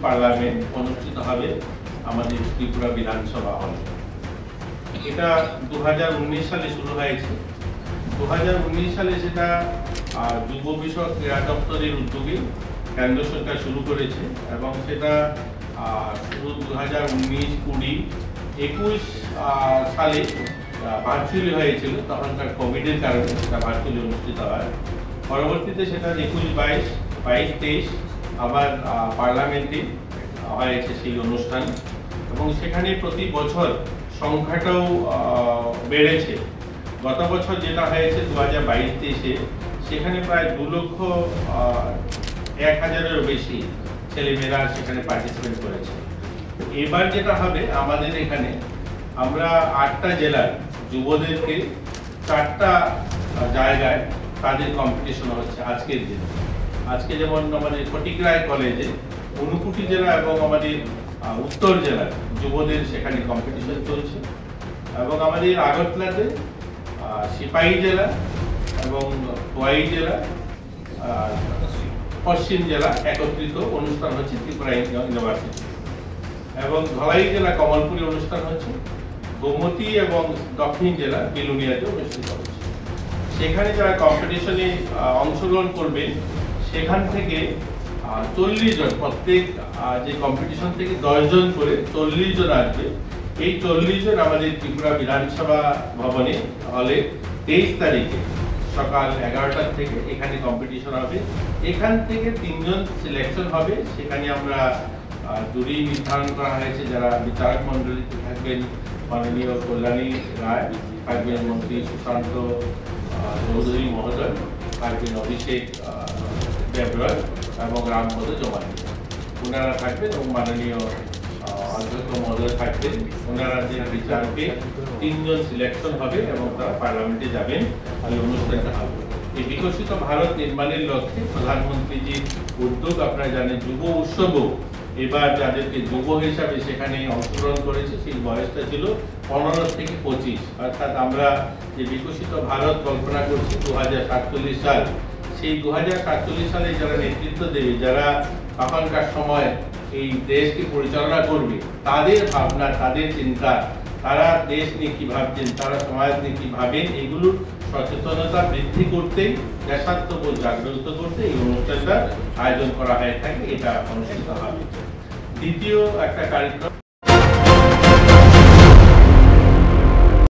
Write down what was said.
Parliament অনুষ্ঠিত হবে আমাদের ত্রিপুরা বিধানসভা হলে। এটা 2019 সালে শুরু হয়েছে। 2019 সালে সেটা যুব বিষয়ক ক্রীড়া দপ্তরের উদ্যোগে কেন্দ্র সরকার শুরু করেছে এবং সেটা শুরু 2019, 20, 21 সালে ভার্চুয়ালি হয়েছিল। তখনকার কোভিডের কারণে সেটা ভার্চুয়ালি অনুষ্ঠিত হয়। পরবর্তীতে সেটা 21, 22, 23 আবার পার্লামেন্টে হয়েছে সেই অনুষ্ঠান এবং সেখানে প্রতি বছর সংখ্যাটাও বেড়েছে। গত বছর যেটা হয়েছে 2022-23-এ সেখানে প্রায় 2,01,000-এরও বেশি ছেলেমেয়েরা সেখানে পার্টিসিপেট করেছে। এবার যেটা হবে আমাদের এখানে আমরা 8টা জেলার যুবদেরকে 4টা জায়গায় তাদের কম্পিটিশন হচ্ছে আজকের দিনে। আজকে যেমন আমাদের ফটিকরায় কলেজে 59 জেলা এবং আমাদের উত্তর জেলার যুবদের সেখানে কম্পিটিশন চলছে এবং আমাদের আগরতলাতে সিপাহী জেলা এবং খোয়াই জেলা, পশ্চিম জেলা একত্রিত অনুষ্ঠান হচ্ছে ত্রিপুরা ইউনিভার্সিটি এবং ধলাই জেলা কমলপুরে অনুষ্ঠান হচ্ছে, গোমতী এবং দক্ষিণ জেলা বিলুনিয়াতে অনুষ্ঠিত হচ্ছে। সেখানে যারা কম্পিটিশনে অংশগ্রহণ করবে সেখান থেকে 40 জন, প্রত্যেক যে কম্পিটিশন থেকে 10 জন করে 40 জন আসবে। এই 40 জন আমাদের ত্রিপুরা বিধানসভা ভবনে হলে 23 তারিখে সকাল 11টা থেকে এখানে কম্পিটিশন হবে। এখান থেকে 3 জন সিলেকশন হবে। সেখানে আমরা জুরি নির্ধারণ করা হয়েছে, যারা বিচারক মন্ডলীতে থাকবেন মাননীয় কল্যাণী রায়, থাকবেন মন্ত্রী সুশান্ত চৌধুরী মহোদয়, থাকবেন অভিষেক দেবরাজ এবং রামপদ জমানি, ওনারা থাকবেন এবং মাননীয় অধ্যক্ষ মহোদয় থাকবেন। ওনারা যে বিচারকে 3 জন সিলেকশন হবে এবং তারা পার্লামেন্টে যাবেন। এই অনুষ্ঠানটা হবে এই বিকশিত ভারত নির্মাণের লক্ষ্যে প্রধানমন্ত্রীজির উদ্যোগ। আপনারা জানেন যুব উৎসবও এবার যাদেরকে যুব হিসাবে সেখানে অংশগ্রহণ করেছে সেই বয়সটা ছিল 15 থেকে 25। অর্থাৎ আমরা যে বিকশিত ভারত কল্পনা করছি 2047 সাল, সেই 2047 সালে যারা নেতৃত্ব দেবে, যারা তখনকার সময় এই দেশকে পরিচালনা করবে, তাদের ভাবনা, তাদের চিন্তা, তারা দেশ নিয়ে কি ভাবছেন, তারা সমাজ নিয়ে কি ভাবেন, এগুলোর সচেতনতা বৃদ্ধি করতেই, দেশাত্মবোধ জাগ্রত করতে এই অনুষ্ঠানটা আয়োজন করা হয়ে থাকে। এটা অনুষ্ঠিত হবে। দ্বিতীয় একটা কার্যক্রম